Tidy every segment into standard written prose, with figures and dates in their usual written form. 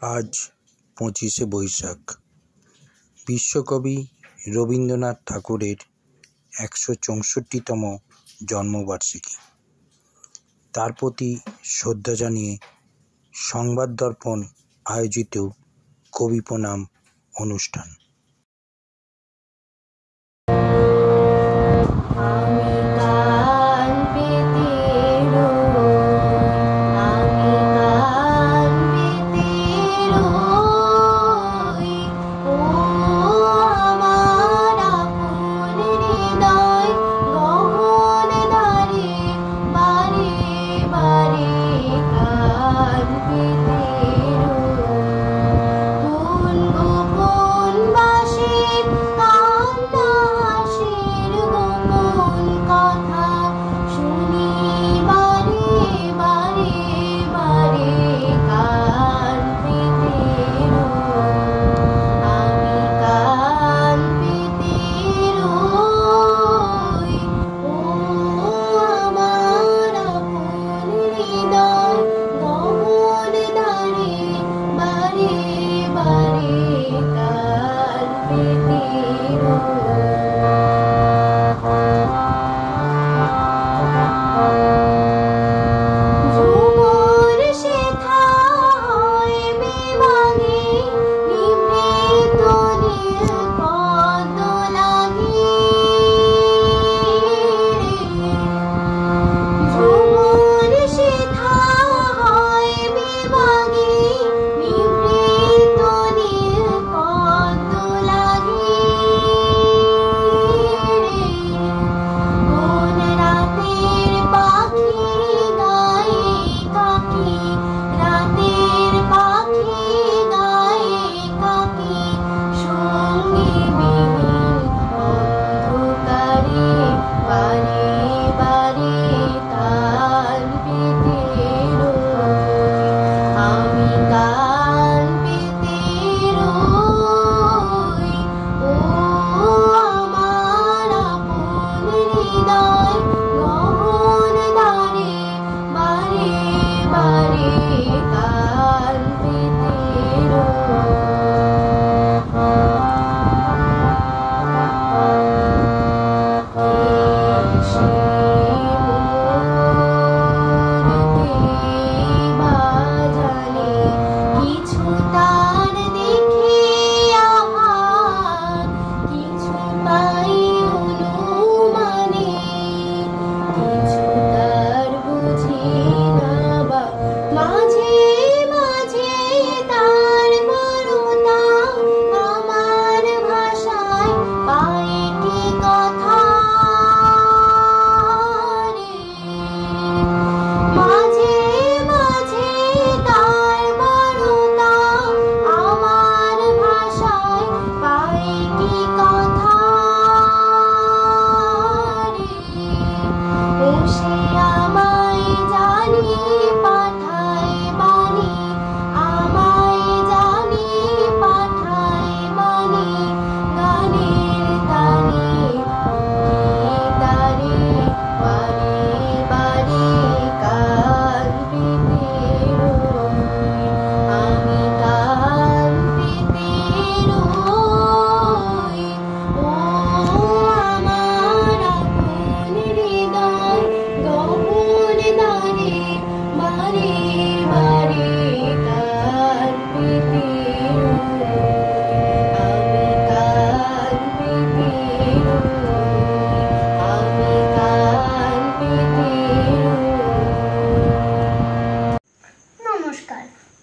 আজ ২৫শে বৈশাখ, বিশ্বকবি রবীন্দ্রনাথ ঠাকুরের ১৬৪তম জন্মবার্ষিকী। তার প্রতি শ্রদ্ধা জানিয়ে সংবাদ দর্পণ আয়োজিত কবি প্রণাম অনুষ্ঠান।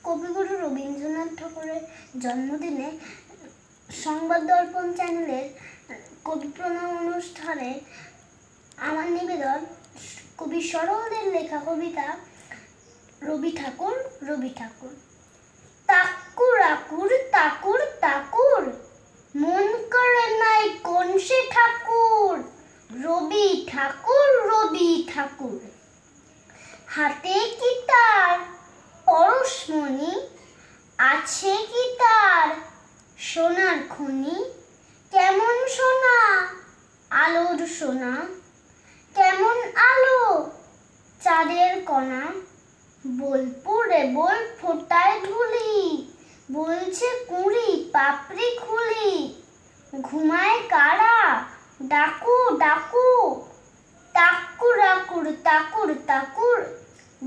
কবিগুরু রবীন্দ্রনাথ ঠাকুরের জন্মদিনে সংবাদ দর্পণ চ্যানেলের কবি প্রণাম অনুষ্ঠানে আমার নিবেদন কবি সরলদের লেখা কবিতা রবি ঠাকুর। তাকুর আকুর তাকুর তাকুর, মন করে নাই কোন সে ঠাকুর, রবি ঠাকুর। হাতে কি তার পরশমণি, আছে কি তার সোনার খনি, কেমন সোনা আলোর সোনা, কেমন আলো চাঁদের কণা, বোলপুরে বোল ফোটায় ধুলি, তাকুর তাকুর,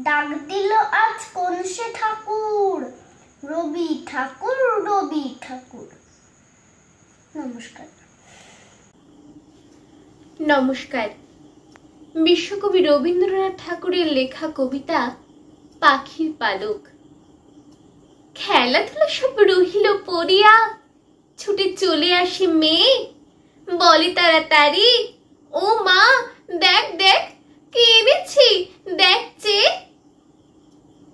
ডাক দিল আজ কোন সে ঠাকুর, রবি ঠাকুর রবি ঠাকুর। নমস্কার। নমস্কার। বিশ্বকবি রবীন্দ্রনাথ ঠাকুরের লেখা কবিতা পাখির পালক। খেলাধুলা সব রহিল পড়িয়া, ছুটে চলে আসে মেয়ে, বলে তাড়াতাড়ি, ও মা দেখ দেখ কে এনেছি, দেখ যে।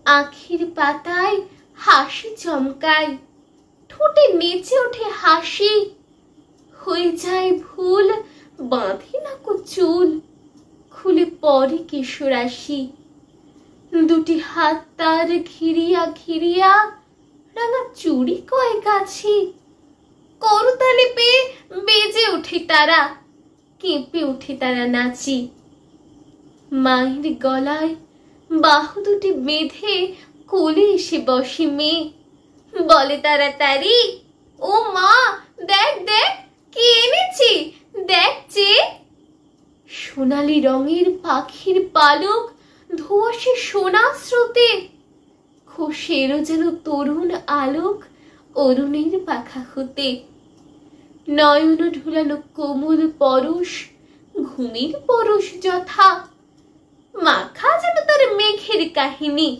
আখির পাতায় হাসি চমকায়, ঠোঁটে নেচে ওঠে হাসি, হয়ে যায় ভুল, বাঁধে না কো চুল, খুলে পড়ে কেশরাশি। দুটি হাত তার ঘিরিয়া ঘিরিয়া, রাঙা চুড়ি কয়েক আছে, করতালে পেয়ে বেজে ওঠে তারা, কেঁপে ওঠে তারা নাচি। মায়ের গলায় বাহু দুটি বেঁধে কোলে এসে বসে মেয়ে, বলে তাড়াতাড়ি, ও মা দেখ দেখ কি এনেছি, দেখ যে। সোনালি রঙের পাখির পালক ধোঁয়াশে সোনা স্রোতে, খোসেরও যেন তরুণ আলোক অরুণের পাখা হতে। নয়ন ঢুলানো কোমল পরশ, ঘুমের পরশ যথা, মাখা যেন তার মেঘের কাহিনী,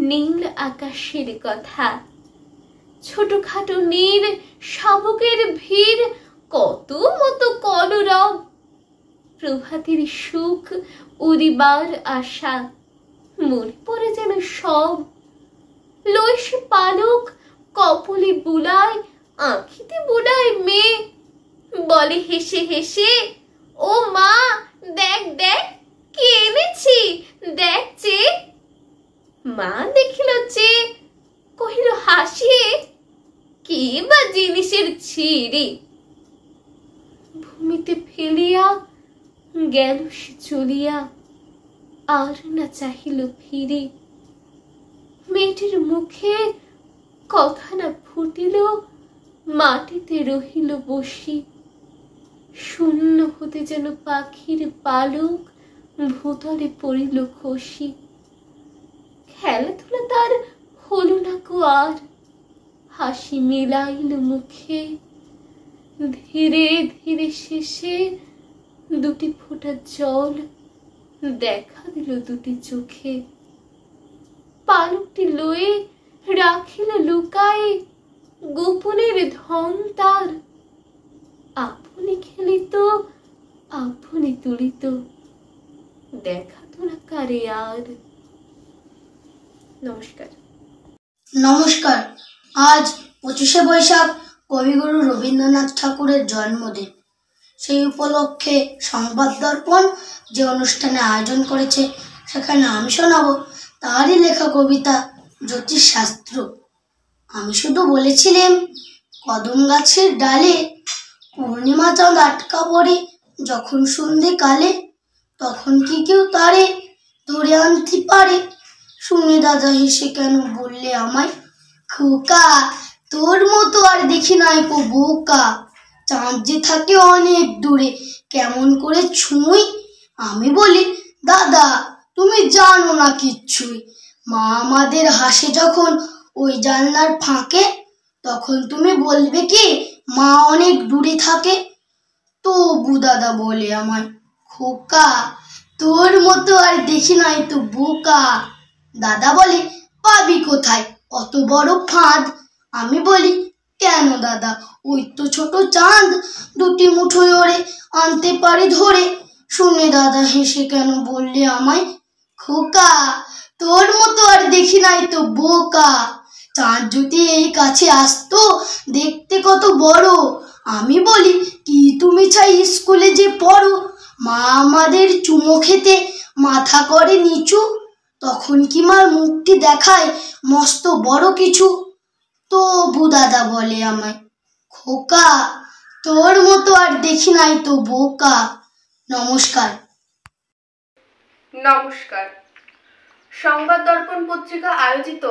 নীল আকাশের কথা। ছোটখাটো নীর শাবকের ভিড়, কত মতো কলরব, প্রভাতের সুখ উড়িবার আশা, মনে পড়ে যেন সব। লয় সে পালক কপলে বুলায়, আঁখিতে বুলায় মেয়ে, বলে হেসে হেসে, ও মা দেখ দেখ কি এনেছি, দেখ যে। মা দেখিল যে, কহিল হাসিয়ে, কি বা জিনিসের ছিঁড়ি। ভূমিতে ফেলিয়া গেল সে চলিয়া, আর না চাহিল ফিরে। মেয়েটির মুখে কথা না ফুটিল, মাটিতে রহিল বসি। শূন্য হতে যেন পাখির পালক, ভূতলে পড়িল খসি। খেলাধুলা তার হলো না কো আর, হাসি মেলাইল মুখে। ধীরে ধীরে শেষে দুটি ফোঁটা জল দেখা দিল দুটি চোখে। পালকটি লয়ে রাখিল লুকায়ে, গোপনের ধন তার, আপনি খেলিত আপনি তুলিত, দেখাতো না কারে আর। নমস্কার। নমস্কার। আজ 25শে বৈশাখ কবিগুরু রবীন্দ্রনাথ ঠাকুরের জন্মদিন। সেই উপলক্ষে সংবাদ দর্পণ যে অনুষ্ঠানে আয়োজন করেছে, সেখানে আমি শোনাবো তারই লেখা কবিতা জ্যোতিষশাস্ত্র। আমি শুধু বলেছিলাম, কদম গাছের ডালে পূর্ণিমা চাঁদ আটকা পড়ে যখন সন্ধে কালে, তখন কি কেউ তারে ধরে আনতে পারে? শুনে দাদা হেসে কেন বললে আমায়, খোকা তোর মতো আর দেখি নাই কো বোকা, চাঁদ যে থাকে অনেক দূরে, কেমন করে ছুঁই? আমি বলি, দাদা তুমি জানো না কিচ্ছুই, মা আমাদের হাসে যখন ওই জানলার ফাঁকে, তখন তুমি বলবে কি মা অনেক দূরে থাকে? তবু দাদা বলে আমায়, খোকা তোর মতো আর দেখি নাই তো বোকা। দাদা বলে, পাবি কোথায় অত বড় ফাঁদ? আমি বলি, কেন দাদা ওই তো ছোট চাঁদ, দুটি মুঠোয় ওরে আনতে পারি ধরে। শুনে দাদা হেসে কেন বললে আমায়, খোকা তোর মতো আর দেখি নাই তো বোকা, চাঁদ যদি এই কাছে আসতো দেখতে কত বড়। আমি বলি, কি তুমি চাই স্কুলে যে পড়ো, মা আমাদের চুমো খেতে মাথা করে নিচু, তখন কি মার মুখটি দেখায় মস্ত বড় কিছু? তবু দাদা বলে আমায়, খোকা তোর মতো আর দেখি নাই তো বোকা। নমস্কার। নমস্কার। সংবাদ দর্পণ পত্রিকা আয়োজিত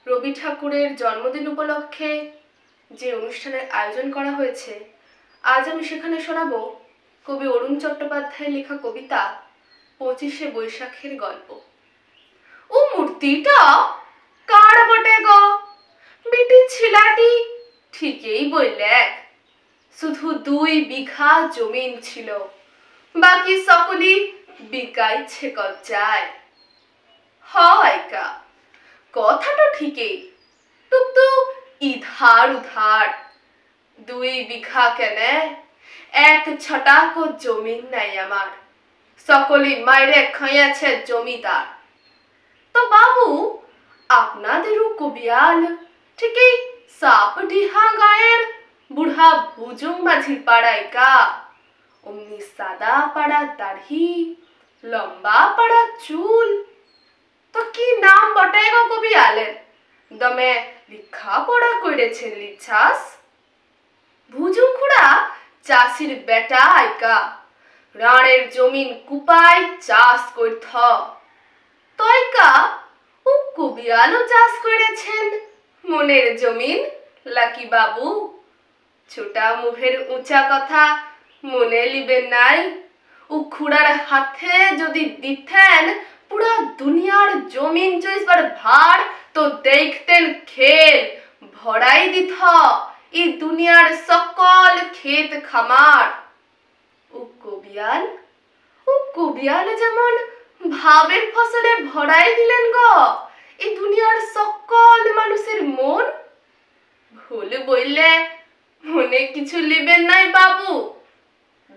রবি ঠাকুরের জন্মদিন উপলক্ষে যে অনুষ্ঠানের আয়োজন করা হয়েছে, আজ আমি সেখানে শোনাবো কবি অরুণ চট্টোপাধ্যায়ের লেখা কবিতা 25শে বৈশাখের গল্প। ও মূর্তিটা কার বটে গো? বিটি ছিলাটি ঠিকই বললে, শুধু 2 বিঘা জমিন ছিল, বাকি সকলি বিকাইছে কবজায়। হয় কা কথাটা ঠিকই, টুকটু ইধার উধার। 2 বিঘা কেনে, 1 ছটাকও জমিন নাই আমার, সকলি মাইরে খাইয়াছে জমিদার। তো বাবু, আপনাদেরও কবিয়াল ঠিকই সাপডিহা গায়ের বুড়া ভুজুং মাঝির পাড়ায় কা? অমনি সাদা পাড়া দাড়ি, লম্বা পাড়া চুল। তো কি নাম বটে গো কবিয়ালের? দমে লিখা পড়া করেছেন লিচ্ছাস? ভুজুং খুড়া চাষির বেটা আইকা, রানের জমিন কুপাই চাষ করত। তয়কা ও কবিয়ালও চাষ করেছেন মনের জমিন লাকি বাবু। ছোটা মুখের উঁচা কথা মনে লিবেন নাই। ও খুড়ার হাতে যদি দিতেন পুরা দুনিয়ার জমিন জইবার ভার, তো দেখতেন খেল ভরাই দিত এই দুনিয়ার সকল ক্ষেত খামার। ও কবিয়াল যেমন ভাবের ফসলে ভরাই দিলেন গো এই দুনিয়ার সকল মানুষের মন। ভুল বললে মনে কিছু লিবেন নাই বাবু।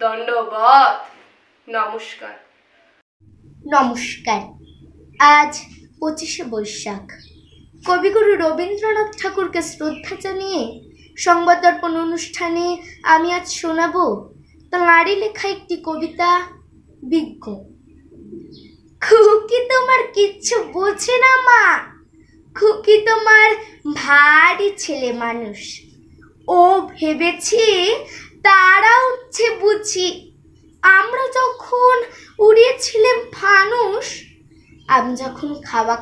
দণ্ডবত, নমস্কার। নমস্কার। আজ 25শে বৈশাখ। কবিগুরু রবীন্দ্রনাথ ঠাকুরকে শ্রদ্ধা জানিয়ে সংবাদ দর্পণ অনুষ্ঠানে আমি আজ শোনাবো তাঁরই লেখা একটি কবিতা, বিজ্ঞ। খুকি তোমার কিচ্ছু বোঝে না মা, খুকি তোমার ভারী ছেলে মানুষ। ও ভেবেছি তারা উঠছে বুঝি, আমরা যখন উড়িয়েছিলাম ফানুস। আমি যখন খাওয়া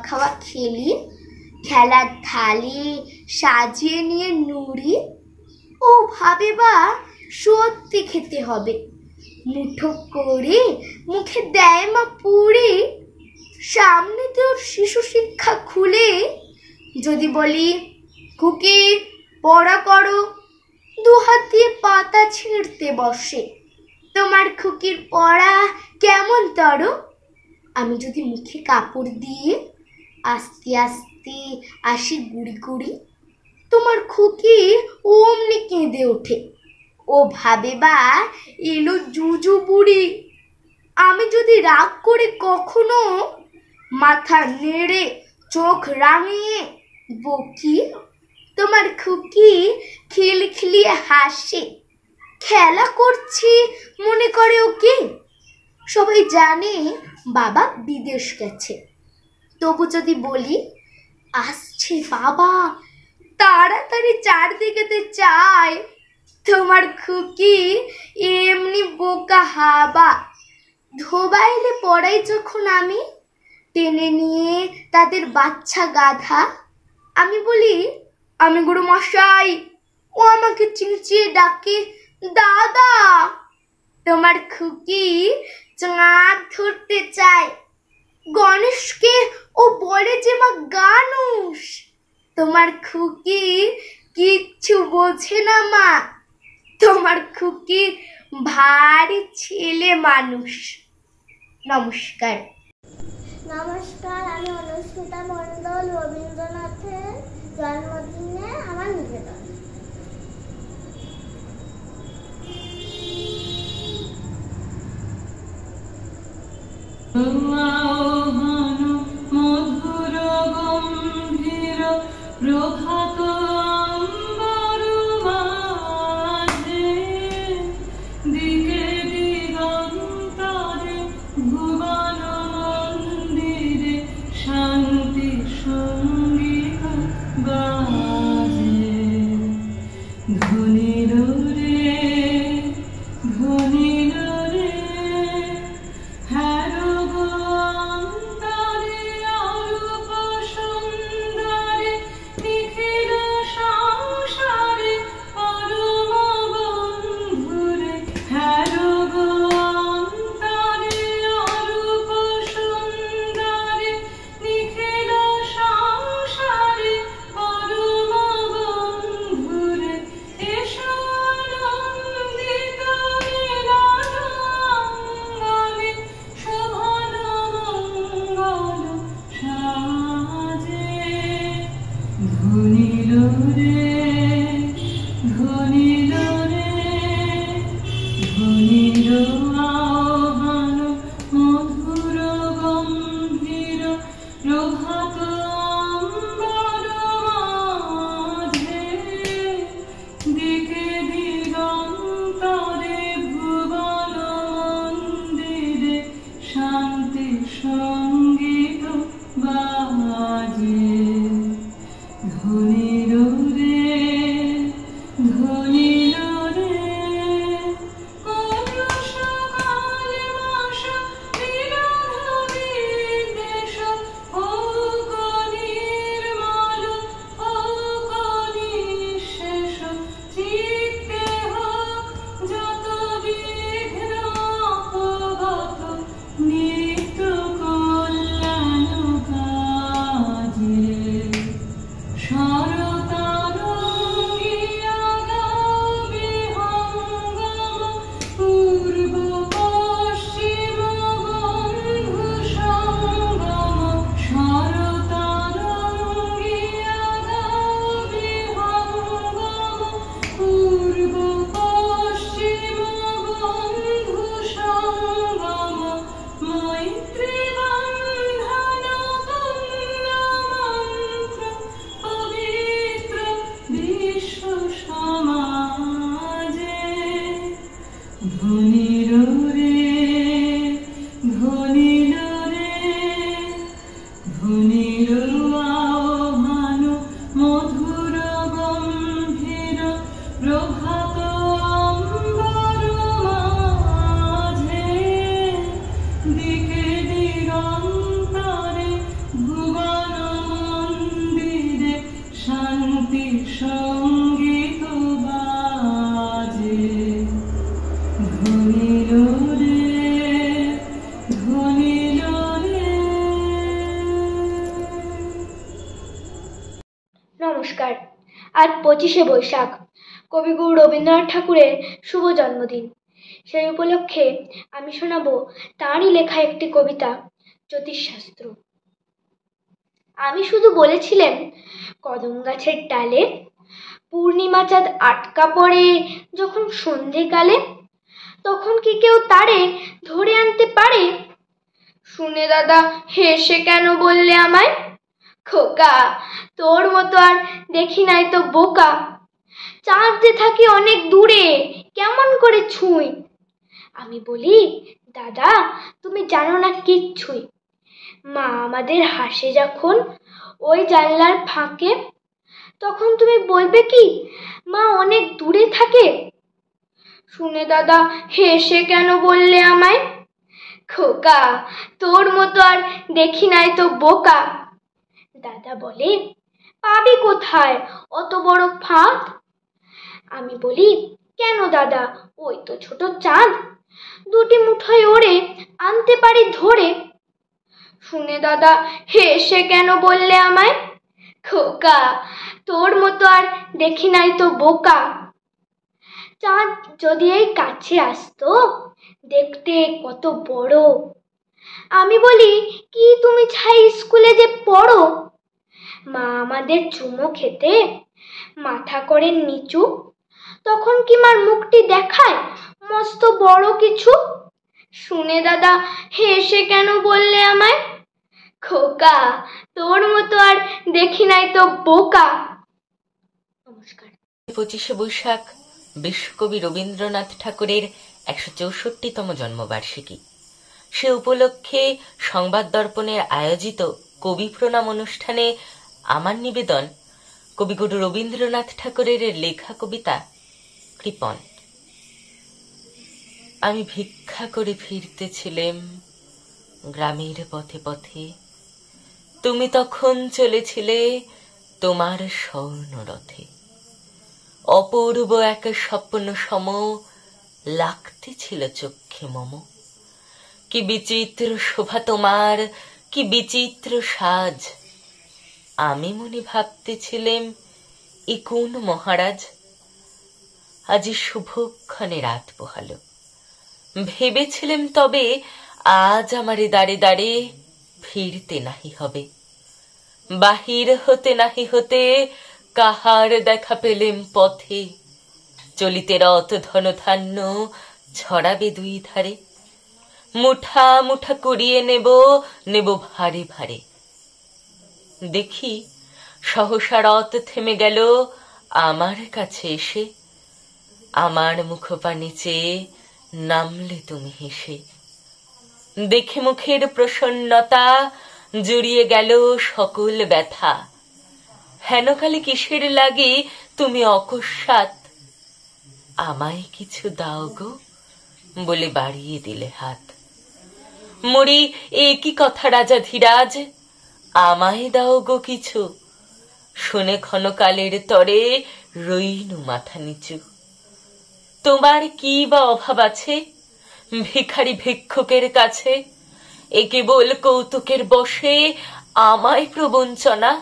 খেলি, খেলার থালি সাজিয়ে নিয়ে নুড়ি। ও ভাবে বা সত্যি খেতে হবে, মুঠো করে মুখে দেয় মা পুরি। সামনেতে ওর শিশু শিক্ষা খুলে যদি বলি খুকি পড়া করো, 2 হাত দিয়ে পাতা ছিঁড়তে বসে। তোমার খুকির পড়া কেমন তর? আমি যদি মুখে কাপড় দিয়ে আস্তে আস্তে আসি গুড়ি গুড়ি, তোমার খুকি অমনি কেঁদে ওঠে। ও ভাবে বা এলো জুজু বুড়ি। আমি যদি রাগ করে কখনো মাথা নেড়ে চোখ রাঙিয়ে বকি, তোমার খুকি খিলখিলিয়ে হাসে। খেলা করছি মনে করে ওকে। সবাই জানে বাবা বিদেশ গেছে, তবু যদি বলি আসছে বাবা, তাড়াতাড়ি চারদিকেতে চায়। তোমার খুকি এমনি বোকা হাবা। ধোবাইলে পড়াই যখন আমি, টেনে নিয়ে তাদের বাচ্চা গাধা। আমি বলি আমি গুরু মশাই, ও আমাকে চিঁচিয়ে ডাকে দাদা। তোমার খুকি চাঁদ ধরতে চায়, গণেশকে ও বলে যে মা গানুষ। তোমার খুকি কিচ্ছু বোঝে না মা, তোমার খুকি ভারী ছেলে মানুষ। নমস্কার। নমস্কার, আমি অনুষ্ঠিতা মণ্ডল। রবীন্দ্রনাথের জন্মদিনে আমার নিবেদন। মধুর গম্ভীর প্রভাত দিকে দিগন্তরে ভুবন মন্দিরে শান্তি সঙ্গীত বাজে। ধ্বনির রে ধ্বনির রে হ্যারো গো অন্তরে অরূপ সুন্দরে নিখিল সংসারে পরম বন্ধুরে। হ্যারো গো অন্তরে অরূপ ধ্বনিল রে ধ্বনিল রে ধ্বনিল আহ্বান মধুর গম্ভীর প্রভাত অম্বর মাঝে দিকে দিগন্তরে ভুবন মন্দিরে শান্তি সঙ্গীত বাজে ধ্বনিল রে ধ্বনিল রে কলুষ কালে মাস বিরহ বিদ্বেষ ও নির্মল ও নিঃশেষ চিত্তে হোক যত বিঘ্ন অপগত নিত্য কল্যাণ কাজে শরতারঙ্গিয়া গাবে হঙ্গম পূর্ব পশ্চিম বন্ধু সঙ্গম শরতারঙ্গিয়া গাবে হঙ্গম পূর্ব পশ্চিম বন্ধু সঙ্গম মৈত্রী বন্ধন পুণ্য মন্ত্র পবিত্র বিশ্ব সমাজে ধ্বনিল রে ধ্বনিল রে ধ্বনিল আহ্বান মধুর গম্ভীর প্রভাত অম্বর মাঝে দিকে দিগন্তরে ভুবন মন্দিরে শান্তি সঙ্গীত বাজে ধ্বনিল রে ধ্বনিল রে। নমস্কার। আজ 25শে বৈশাখ, কবিগুরু রবীন্দ্রনাথ ঠাকুরের শুভ জন্মদিন। সেই উপলক্ষে আমি শোনাবো তাঁরই লেখা একটি কবিতা, জ্যোতিষশাস্ত্র। আমি শুধু বলেছিলেন কদম গাছের ডালে পূর্ণিমা চাঁদ আটকা পড়ে যখন সন্ধেকালে, তখন কি কেউ তারে ধরে আনতে পারে? শুনে দাদা হেসে কেন বললে আমায়, খোকা তোর মতো আর দেখি নাই তো বোকা। চাঁদ যে থাকে অনেক দূরে, কেমন করে ছুঁই? আমি বলি, দাদা তুমি জানো না কিচ্ছুই। মা আমাদের হাসে যখন ওই জানলার ফাঁকে, তখন তুমি বলবে কি মা অনেক দূরে থাকে? শুনে দাদা হেসে কেন বললে আমায়, খোকা তোর মতো আর দেখি নাই তো বোকা। দাদা বলে, পাবি কোথায় অত বড় ফাঁদ? আমি বলি, কেন দাদা ওই তো ছোট চাঁদ, দুটি মুঠোয় ওড়ে আনতে পারি ধরে। শুনে দাদা হেসে কেন বললে আমায়, খোকা তোর মতো আর দেখি নাই তো বোকা। চাঁদ যদি এই কাছে আসতো, দেখতে কত বড়। আমি বলি, কি তুমি ছাই স্কুলে যে পড়ো? মা আমাদের চুমো খেতে মাথা করেন নিচু, তখন কি মার মুখটি দেখায় মস্ত বড় কিছু? শুনে দাদা হেসে কেন বললে আমায়, খোকা তোর মতো আর দেখি নাই তো বোকা। নমস্কার। 25শে বৈশাখ বিশ্বকবি রবীন্দ্রনাথ ঠাকুরের 164তম জন্মবার্ষিকী। সে উপলক্ষে সংবাদ দর্পণের আয়োজিত কবি প্রণাম অনুষ্ঠানে আমার নিবেদন কবিগুরু রবীন্দ্রনাথ ঠাকুরের লেখা কবিতা কৃপণ। আমি ভিক্ষা করে ফিরতেছিলাম গ্রামের পথে পথে, তুমি তখন চলেছিলে তোমার স্বর্ণরথে। অপূর্ব এক স্বপ্ন সম লাগতেছিল চক্ষে মম। কি বিচিত্র শোভা তোমার, কি বিচিত্র সাজ। আমি মনে ভাবতেছিলাম এ কোন মহারাজ। আজি শুভক্ষণে রাত পোহালো। ভেবেছিলাম তবে আজ আমারে দাঁড়ে দাঁড়ে ফিরতে নাহি হবে। বাহির হতে নাহি হতে কাহার দেখা পেলেম পথে, চলিতে রথ ধনধান্য ছড়াবে দুই ধারে, মুঠা মুঠা করিয়ে নেব ভারে ভারে। দেখি সহসা রথ থেমে গেল আমার কাছে এসে, আমার মুখপানে চেয়ে নামলে তুমি হেসে। দেখে মুখের প্রসন্নতা জুড়িয়ে গেল সকল ব্যথা, হেনকালে কিসের লাগি তুমি অকস্মাৎ আমায় কিছু দাও গো বলে বাড়িয়ে দিলে হাত। মরি এ কি কথা রাজা ধীরাজ, আমায় দাও গো কিছু, শুনে ক্ষণকালের তরে রইনু মাথা নিচু। তোমার কি বা অভাব আছে ভিখারি ভিক্ষুকের কাছে, এ কেবল কৌতুকের বশে আমায় প্রবঞ্চনা।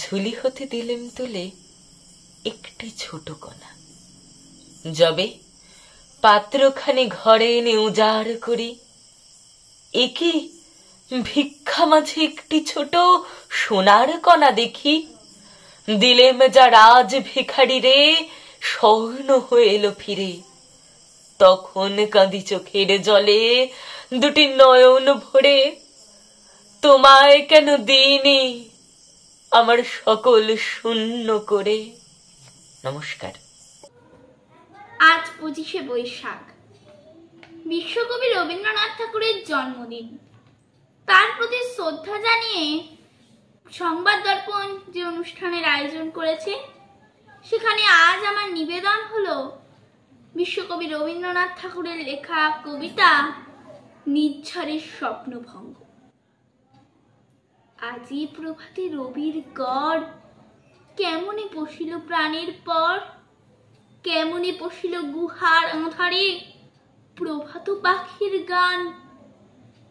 ঝুলি হতে দিলেম তুলে একটি ছোট কণা, যবে পাত্রখানি ঘরে এনে উজাড় করি, একি ভিক্ষা মাঝে একটি ছোট সোনার কণা দেখি। দিলেম যা রাজ ভিখারি রে, স্বর্ণ হয়ে এলো ফিরে। তখন কাঁদি চোখের জলে দুটি নয়ন ভরে, তোমায় কেন দিইনি আমার সকল শূন্য করে। নমস্কার। আজ 25শে বৈশাখ, বিশ্বকবি রবীন্দ্রনাথ ঠাকুরের জন্মদিন। তার প্রতি শ্রদ্ধা জানিয়ে সংবাদ দর্পণ যে অনুষ্ঠানের আয়োজন করেছে, সেখানে আজ আমার নিবেদন হলো বিশ্বকবি রবীন্দ্রনাথ ঠাকুরের লেখা কবিতা নির্ঝরের স্বপ্নভঙ্গ। আজি প্রভাতে রবির গড়, কেমনে পশিল প্রাণের পর, কেমনে পশিল গুহার আঁধারে প্রভাত পাখির গান।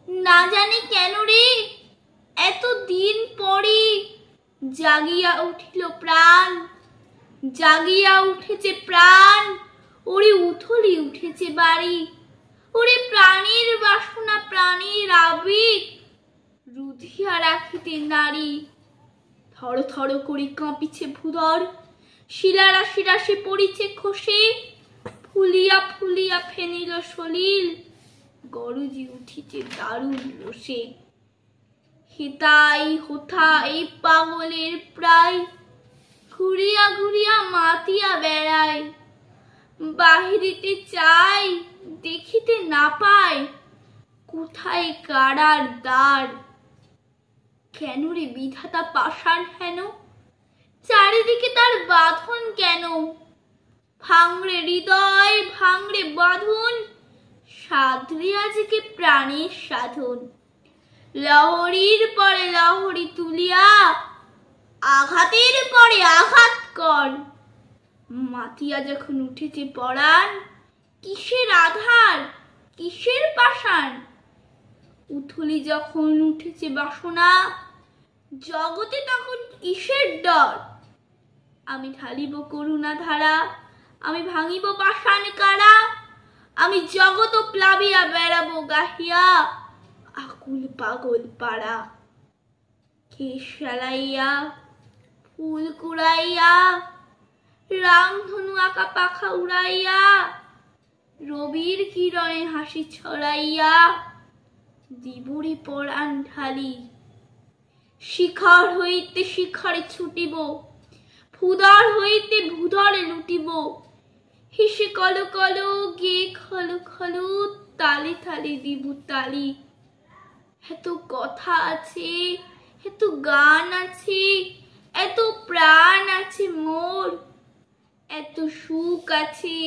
না জানি কেন রে এত দিন পরে জাগিয়া উঠিল প্রাণ, জাগিয়া উঠেছে প্রাণ, ওরে উথলি উঠেছে বাড়ি, ওরে প্রাণের বাসনা প্রাণের আবেগ রুধিয়া রাখিতে নারী। থর থর করে কাঁপিছে ভূধর, শিলারাশি রাশি পড়িছে খসে, ফুলিয়া ফুলিয়া ফেনিল সলিল, গরজি উঠিছে দারুণ রসে। হিতাই হোথা এই পাগলের প্রায়, ঘুরিয়া ঘুরিয়া মাতিয়া বেড়ায়। বাহিরিতে চাই দেখিতে না পায়, কোথায় কারার দ্বার। কেন রে বিধাতা পাষাণ হেন, চারিদিকে তার বাঁধন কেন। ভাঙরে হৃদয় ভাঙরে বাঁধন, সাধরে আজকে প্রাণের সাধন। লহরীর পরে লহরী তুলিয়া, আঘাতের পরে আঘাত কর। মাতিয়া যখন উঠেছে পরাণ, কিসের আধার কিসের পাষাণ। উথলি যখন উঠেছে বাসনা, জগতে তখন কিসের ডর। আমি ঢালিব করুণা ধারা, আমি ভাঙিব পাষাণ কারা। আমি জগত প্লাবিয়া বেড়াবো গাহিয়া, আকুল পাগল পাড়া। কেশ শালাইয়া ফুল কুড়াইয়া, রামধনু আঁকা পাখা উড়াইয়া, রবির কিরণে হাসি ছড়াইয়া দিবরে পরাণ ঢালি। শিখর হইতে শিখরে ছুটিব, ভূধর হইতে ভূধরে লুটিব। হিসে কলো কলো গিয়ে খলো খলো, তালে তালে দিব তালি। এত কথা আছে, এত গান আছে, এত প্রাণ আছে মোর। এত সুখ আছে,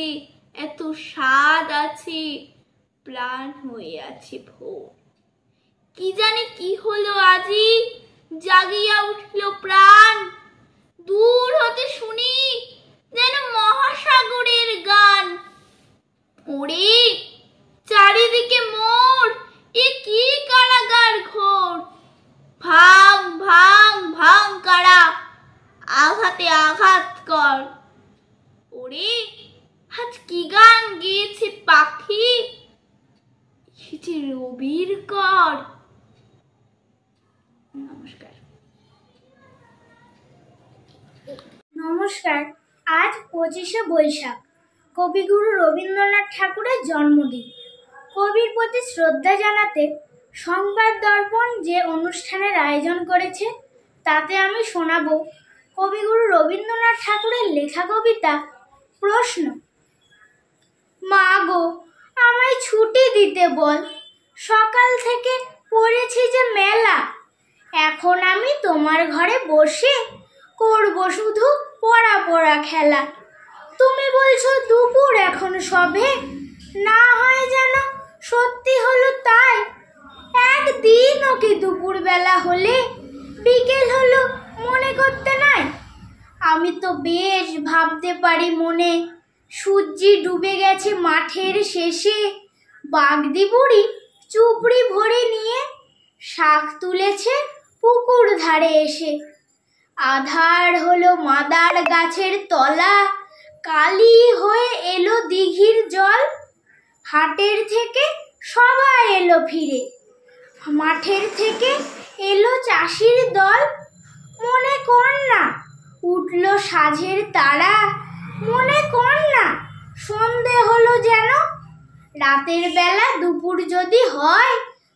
এত স্বাদ আছে, প্রাণ হয়ে আছে ভোর। কি জানি কি হলো আজি, জাগিয়া উঠল প্রাণ। দূর হতে শুনি যেন মহাসাগরের গান। ওরে চারিদিকে মোর, এ কি কারাগার ঘোর। ভাঙ ভাঙ ভাঙ কারা, আঘাতে আঘাত কর। ওরে আজ কি গান গেয়েছে পাখি, এসেছে রবির কর। নমস্কার। নমস্কার। আজ 25শে বৈশাখ, কবিগুরু রবীন্দ্রনাথ ঠাকুরের জন্মদিন। কবির প্রতি শ্রদ্ধা জানাতে সংবাদ দর্পণ যে অনুষ্ঠানের আয়োজন করেছে তাতে আমি শোনাবো কবিগুরু রবীন্দ্রনাথ ঠাকুরের লেখা কবিতা প্রশ্ন। মা গো, আমায় ছুটি দিতে বল, সকাল থেকে পড়েছি যে মেলা। এখন আমি তোমার ঘরে বসে করব শুধু পড়া পড়া খেলা। তুমি বলছো দুপুর এখন সবে, না হয় যেন সত্যি হলো তাই। একদিনও কি দুপুর বেলা হলে বিকেল হলো মনে করতে নাই? আমি তো বেশ ভাবতে পারি মনে, সূর্যি ডুবে গেছে মাঠের শেষে। বাগদি বুড়ি চুপড়ি ভরে নিয়ে শাক তুলেছে পুকুর ধারে এসে। আধার হলো মাদার গাছের তলা, কালি হয়ে এলো দিঘির জল। হাটের থেকে সবাই এলো ফিরে, মাঠের থেকে এলো চাষির দল। মনে কর না উঠল সাঁঝের তারা, মনে কর না সন্ধে হলো যেন। রাতের বেলা দুপুর যদি হয়,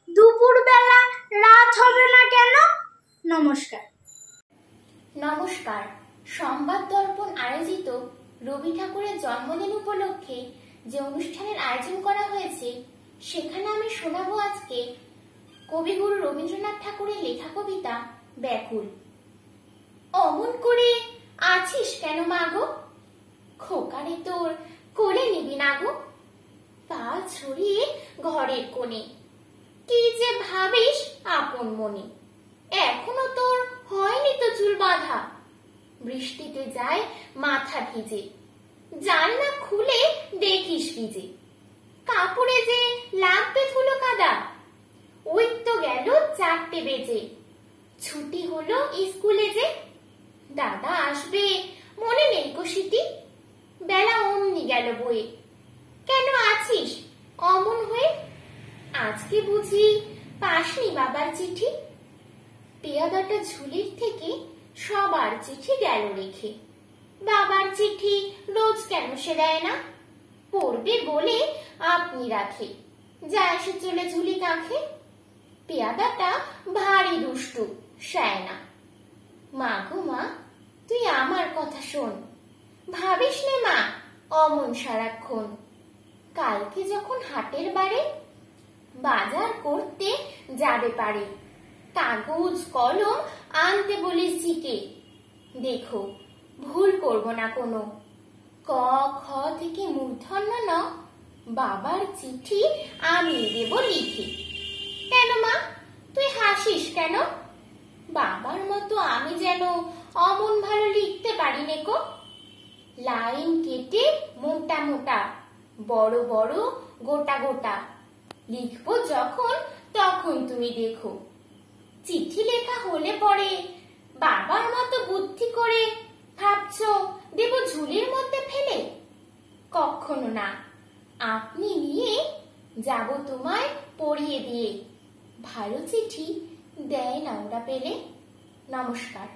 দুপুর বেলা রাত হবে না কেন? নমস্কার। নমস্কার। সংবাদ দর্পণ আয়োজিত রবি ঠাকুরের জন্মদিন উপলক্ষে যে অনুষ্ঠানের আয়োজন করা হয়েছে সেখানে আমি শোনাবো আজকে কবিগুরু রবীন্দ্রনাথ ঠাকুরের লেখা কবিতা ব্যাকুল। অমন করে আছিস কেন মাগো, খোকারে তোর কোলে নিবি না গো। পা ছড়িয়ে ঘরের কোণে কি যে ভাবিস আপন মনে। এখনো তোর হয়নি তো চুল বাঁধা, বৃষ্টিতে যায় মাথা ভিজে। জানলা খুলে দেখিস ভিজে, কাপড়ে যে লাগবে ধুলো কাদা। ওই তো গেল 4টে বেজে, ছুটি হলো স্কুলে যে। দাদা আসবে মনে নেই গো সিটি, বেলা অমনি গেল বয়ে। কেন আছিস অমন হয়ে, আজকে বুঝি পাসনি বাবার চিঠি। পেয়াদাটা ঝুলির থেকে সবার চিঠি গেল রেখে। বাবার চিঠি রোজ কেন সে দেয় না, পড়বে বলে আপনি রাখে, যায় সে চলে ঝুলি কাঁখে। পেয়াদাটা ভারী দুষ্টু সায় না। মা গো মা, তুই আমার কথা শোন, ভাবিস নে মা অমন সারাক্ষণ। কালকে যখন হাটের বারে বাজার করতে যাবে পারে, কাগজ কলম আনতে বলিস জিকে। দেখো ভুল করব না কোনো, ক খ থেকে মূর্ধন্য ন, বাবার চিঠি আমি দেব লিখে। কেন মা তুই হাসিস কেন, বাবার মতো আমি যেন অমন ভালো লিখতে পারি নে কো। লাইন কেটে মোটা মোটা, বড় বড় গোটা গোটা, লিখবো যখন তখন তুমি দেখো। চিঠি লেখা হলে পরে বাবার মতো বুদ্ধি করে ভাবছো দেব ঝুলির মধ্যে ফেলে। কখনো না, আপনি নিয়ে যাব তোমায় পড়িয়ে দিয়ে। ভালো চিঠি দেয় না ওরা পেলে। নমস্কার।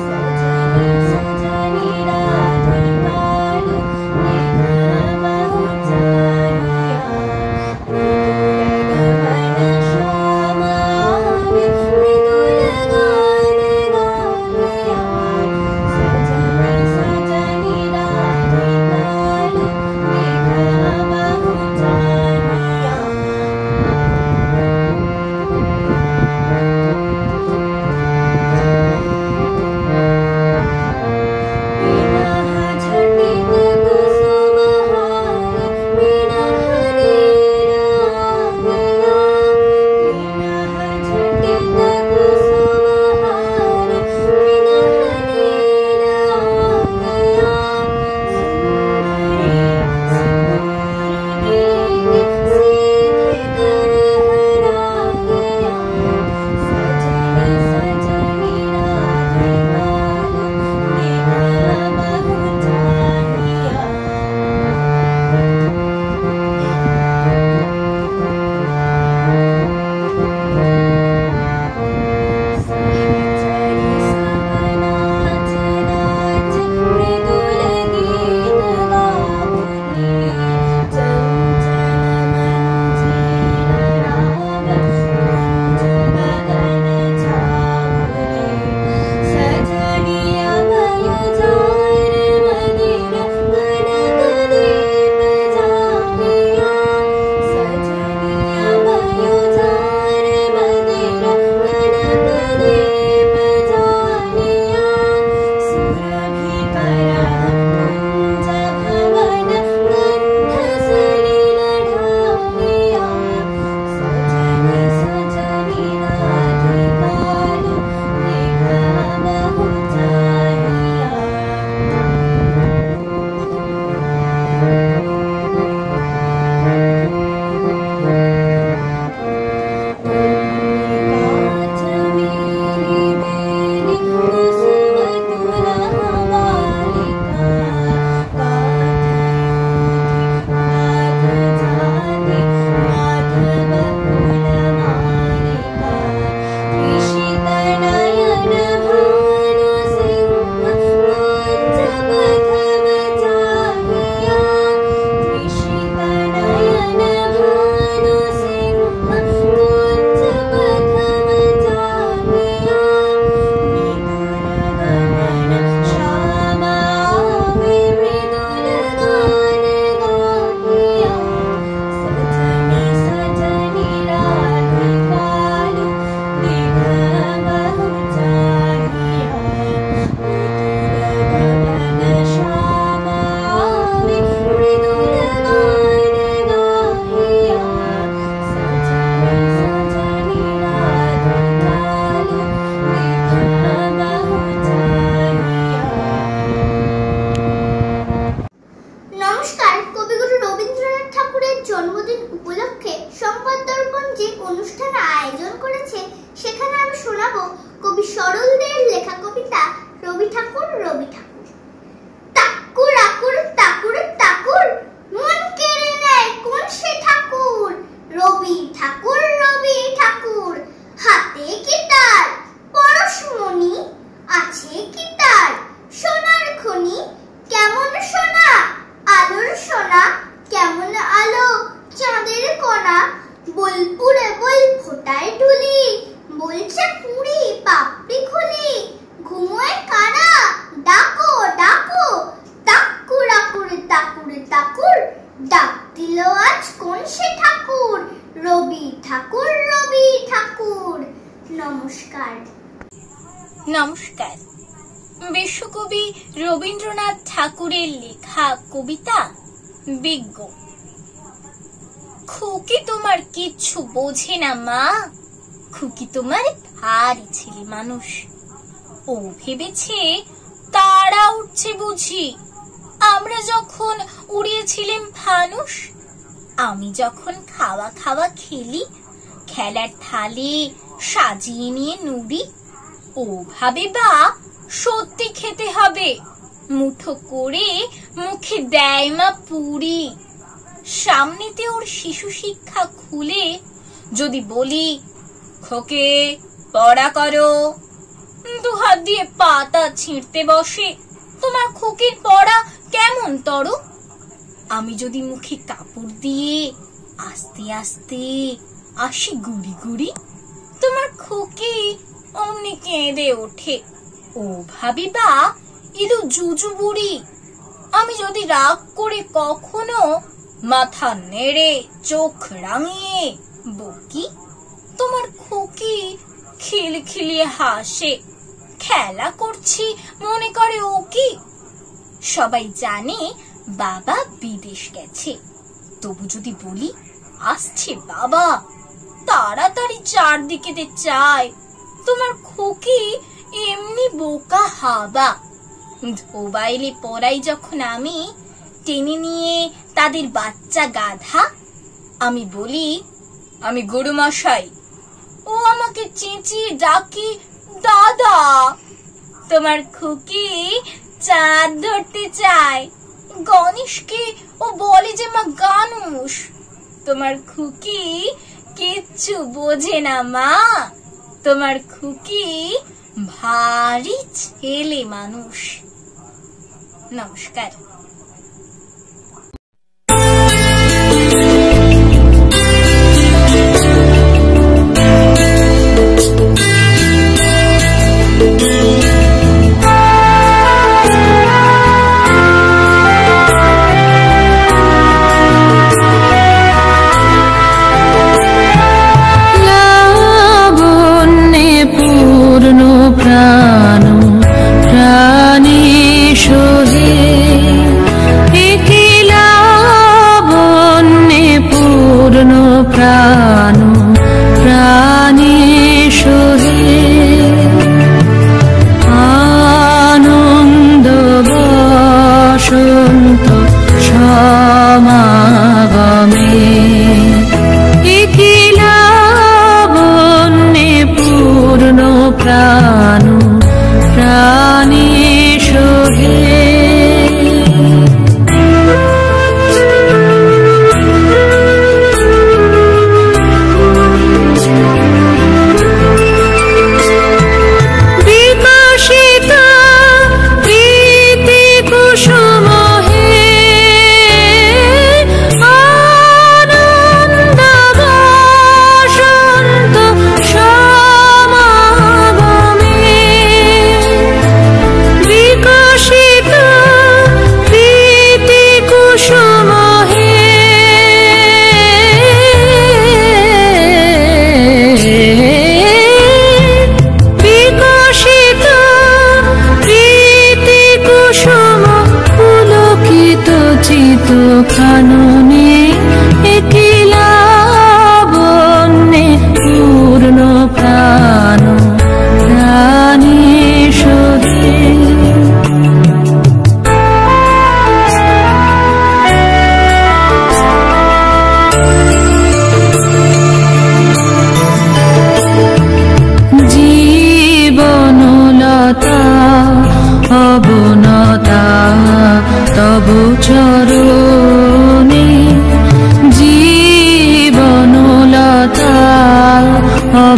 सजनी सजनी राधिकालु देखा बहु শোনাবো কবি সরলদের লেখা কবিতা রবি ঠাকুর। রবি ঠাকুর তাকুর আকুর তাকুর তাকুর, মন কেড়ে নেয় কোন সে ঠাকুর। রবি ঠাকুর রবি ঠাকুর, হাতে কি তার পরশমণি, আছে কি তার সোনার খনি। কেমন সোনা আলোর সোনা, কেমন আলো চাঁদের কণা। বোলপুরে বল ফোটায় ঢুলি, বলছে পুরি পাপড়ি খুলি। ঘুমোয় কারা ডাকো ডাকো, তাকুর আকুর তাকুর তাকুর, ডাক দিল আজ কোন সে ঠাকুর। রবি ঠাকুর রবি ঠাকুর। নমস্কার। নমস্কার। বিশ্বকবি রবীন্দ্রনাথ ঠাকুরের লেখা কবিতা বিজ্ঞ। খুকি তোমার কিচ্ছু বোঝে না মা, খুকি তোমার ভারী ছেলে মানুষ। ও ভেবেছে তারা উঠছে বুঝি, আমরা যখন উড়িয়েছিলাম ফানুস। আমি যখন খাওয়া খাওয়া খেলি, খেলার থালে সাজিয়ে নিয়ে নুড়ি। ও ভাবে বা সত্যি খেতে হবে, মুঠো করে মুখে দেয় মা পুরি। সামনেতে ওর শিশু শিক্ষা খুলে যদি বলি খোকে পড়া করো, দুহাত দিয়ে পাতা ছিঁড়তে বসে। তোমার খোকের পড়া কেমন তর? আমি যদি মুখে কাপড় দিয়ে আস্তে আস্তে আসি গুড়ি গুড়ি, তোমার খোকি অমনি কেঁদে ওঠে। ও ভাবিবা ইদু জুজু বুড়ি। আমি যদি রাগ করে কখনো মাথা নেড়ে চোখ রাঙিয়ে বকি, তোমার খুকি খিলখিলিয়ে হাসে। খেলা করছি মনে করে ও কি। সবাই জানে বাবা বিদেশ গেছে, তবু যদি বলি আসছে বাবা, তাড়াতাড়ি চারদিকে চায়। তোমার খুকি এমনি বোকা হাবা। ধোবাইলে পড়াই যখন আমি, টেনে নিয়ে তাদের বাচ্চা গাধা। আমি বলি আমি গরু মশাই, ও আমাকে চেঁচিয়ে ডাকি দাদা। তোমার খুকি চাঁদ ধরতে চায়, গণেশকে ও বলে যে মা গানুষ। তোমার খুকি কিচ্ছু বোঝে না মা, তোমার খুকি ভারী ছেলে মানুষ। নমস্কার।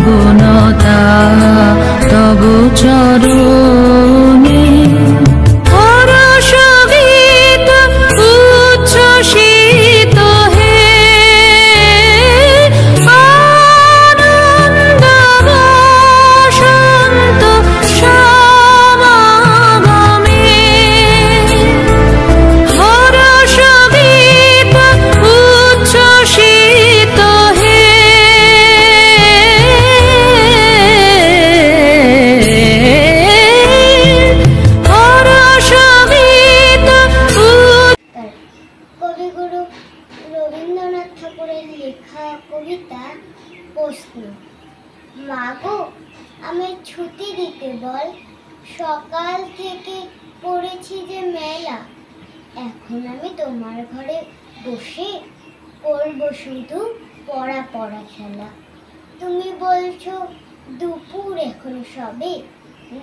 অবনতা তব চরণে হরষ গীত উচ্ছ্বসিত হে আনন্দ বসন্ত সমাগমে হরষ গীত উচ্ছ্বসিত হে হরষ গীত কবিগুরু রবীন্দ্রনাথ ঠাকুরের লেখা কবিতা প্রশ্ন। মাগো আমায় ছুটি দিতে বল, সকাল থেকে পড়েছি যে মেলা, এখন আমি তোমার ঘরে বসে করবো শুধু পড়া পড়া খেলা। তুমি বলছো দুপুর এখন সবে,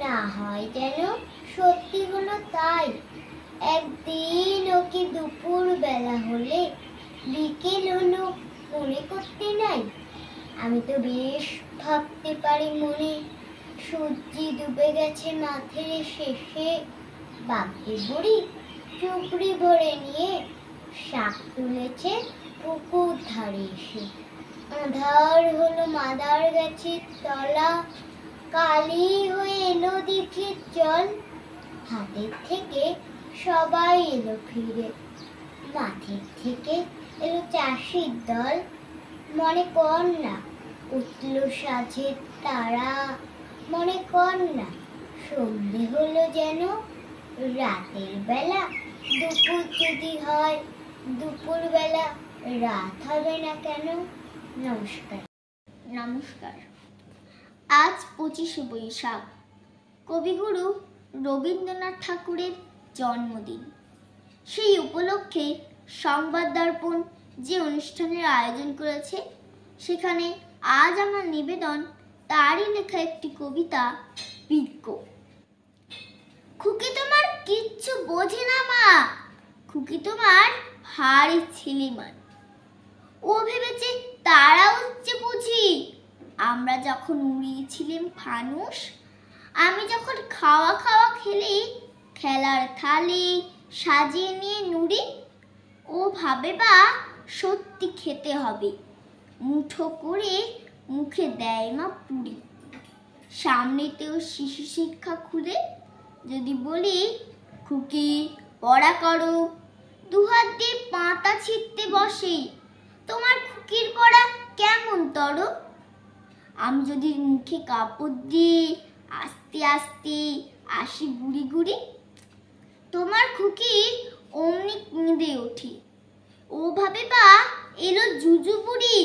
না হয় যেন সত্যি হলো তাই। একদিন ওকে দুপুর বেলা হলে বিকেল হলো মনে করতে নাই। আমি তো বেশ ভাবতে পারি মনে, সূর্যি ডুবে গেছে মাঠের শেষে। বাপে বুড়ি চুপড়ি ভরে নিয়ে শাক তুলেছে পুকুর ধারে এসে। আধার হলো মাদার গাছের তলা, কালি হয়ে এলো দিঘির জল। হাতের থেকে সবাই এলো ফিরে, মাঠের থেকে এলো চাষির দল। মনে কর না উঠল সাঁঝের তারা, মনে কর না সন্ধে হলো যেন রাতের বেলা। দুপুর যদি হয় দুপুর বেলা, রাত হবে না কেন? নমস্কার। নমস্কার। আজ 25শে বৈশাখ, কবিগুরু রবীন্দ্রনাথ ঠাকুরের জন্মদিন। সেই উপলক্ষে সংবাদ দর্পণ যে অনুষ্ঠানের আয়োজন করেছে, সেখানে আজ আমার নিবেদন তারই লেখা একটি কবিতা, বিজ্ঞ। খুকি তোমার কিচ্ছু বোঝে না মা, খুকি তোমার ভারী ছেলেমান। ও ভেবেছে তারা হচ্ছে বুঝি, আমরা যখন উড়িয়েছিলাম ফানুস, আমি যখন খাওয়া খাওয়া খেলে খেলার থালি সাজিয়ে নিয়ে নুড়ি। ও ভাবে বা সত্যি খেতে হবে, মুঠো করে মুখে দেয় মা পুরি। সামনেতেও শিশু শিক্ষা খুলে যদি বলি খুকি পড়া করো, দুহাত দিয়ে পাতা ছিঁড়তে বসে। তোমার খুকির পড়া কেমন তর? আমি যদি মুখে কাপড় দিয়ে আস্তে আস্তে আসি গুড়ি গুড়ি, তোমার খুকি অমনি কেঁদে ওঠে। ও ভাবে বা এলো জুজু বুড়ি।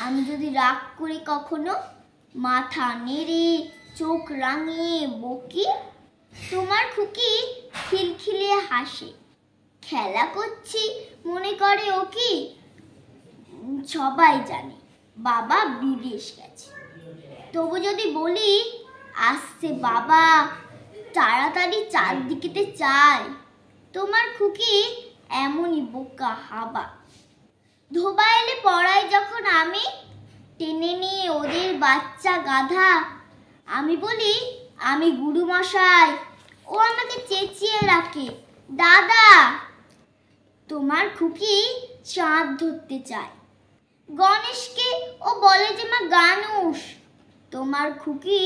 আমি যদি রাগ করে কখনো মাথা নেড়ে চোখ রাঙিয়ে বকি, তোমার খুকি খিলখিলিয়ে হাসে। খেলা করছি মনে করে ও কি? সবাই জানে বাবা বিদেশ গেছে। তবু যদি বলি আসছে বাবা, তাড়াতাড়ি চারদিকেতে চায়, তোমার খুকি এমনই বোকা হাবা। ধোবা এলে পড়াই যখন আমি, টেনে নিয়ে ওদের বাচ্চা গাধা। আমি বলি আমি গুরু মশাই, ও আমাকে চেঁচিয়ে রাখে দাদা। তোমার খুকি চাঁদ ধরতে চায়, গণেশকে ও বলে যে মা গানুষ। তোমার খুকি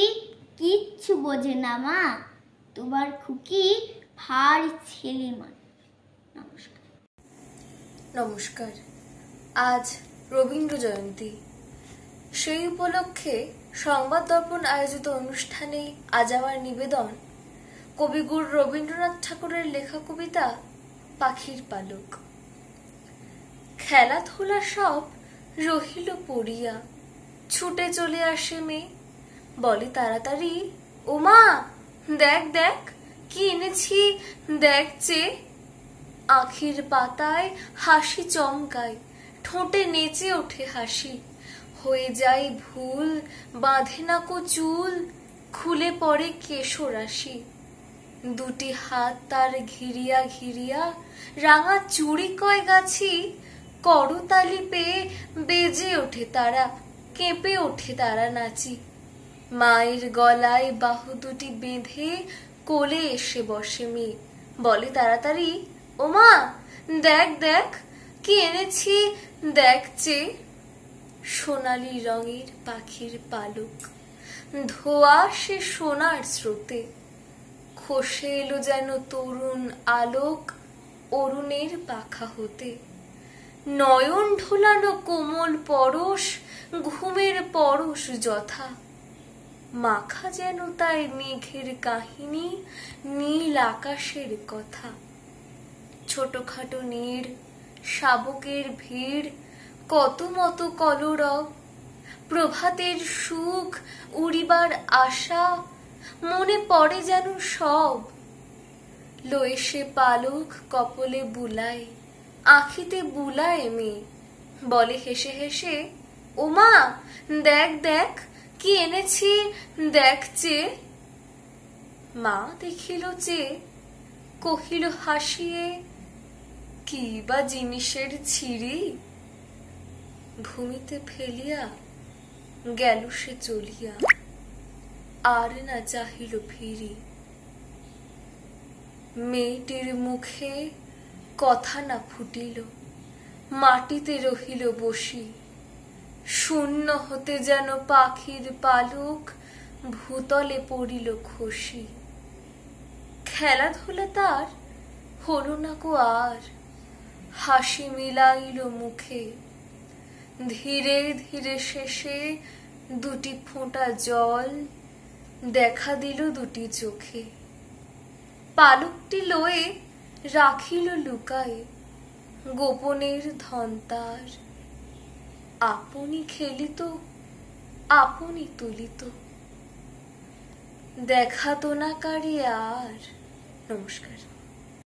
কিচ্ছু বোঝে না মা, তোমার খুকি ভারী ছেলেমান। নমস্কার। নমস্কার। আজ রবীন্দ্র জয়ন্তী, সেই উপলক্ষে সংবাদ দর্পণ আয়োজিত অনুষ্ঠানে আজ আমার নিবেদন কবিগুরু রবীন্দ্রনাথ ঠাকুরের লেখা কবিতা পাখির পালক। খেলাধুলা সব রহিল পড়িয়া, ছুটে চলে আসে মেয়ে, বলে তাড়াতাড়ি ও মা দেখ দেখ কি এনেছি দেখ চেয়ে। আখির পাতায় হাসি চমকায়, ঠোঁটে নেচে ওঠে হাসি। হয়ে যায় ভুল, বাঁধে না কো চুল, খুলে পড়ে কেশরাশি। দুটি হাত তার ঘিরিয়া ঘিরিয়া, রাঙা চুড়ি কয় গাছি। করতালি পেয়ে বেজে ওঠে তারা, কেঁপে ওঠে তারা নাচি। মায়ের গলায় বাহু দুটি বেঁধে কোলে এসে বসে মেয়ে, বলে তাড়াতাড়ি, ওমা দেখ দেখ কি এনেছি, দেখ চেয়ে। সোনালি রঙের পাখির পালক, ধোয়া সে সোনার স্রোতে, খসে এলো যেন তরুণ আলোক অরুণের পাখা হতে। নয়ন ঢোলানো কোমল পরশ, ঘুমের পরশ যথা, মাখা যেন তাই মেঘের কাহিনী, নীল আকাশের কথা। ছোটখাটো নীড়, শাবকের ভিড়, কত মতো কলরব, প্রভাতের সুখ, উড়িবার আশা, মনে পড়ে যেন সব। লয়ে সে পালক কপলে বুলায়, আখিতে বুলায় মেয়ে, বলে হেসে হেসে, ওমা দেখ দেখ কি এনেছি, দেখ চেয়ে। মা দেখিল চেয়ে, কহিল হাসিয়ে, কি বা জিনিসের ছিঁড়ি। ভূমিতে ফেলিয়া গেল সে চলিয়া, আর না চাহিল ফিরি। মেয়েটির মুখে কথা না ফুটিল, মাটিতে রহিল বসি। শূন্য হতে যেন পাখির পালক, ভূতলে পড়িল খসি। খেলাধুলা তার হলো না কো আর, হাসি মিলাইল মুখে। ধীরে ধীরে শেষে দুটি ফোঁটা জল দেখা দিল দুটি চোখে। পালকটি লয়ে রাখিল লুকায়ে, গোপনের ধন তার। আপনি খেলিত, আপনি তুলিত, দেখাতো না কারি আর। নমস্কার।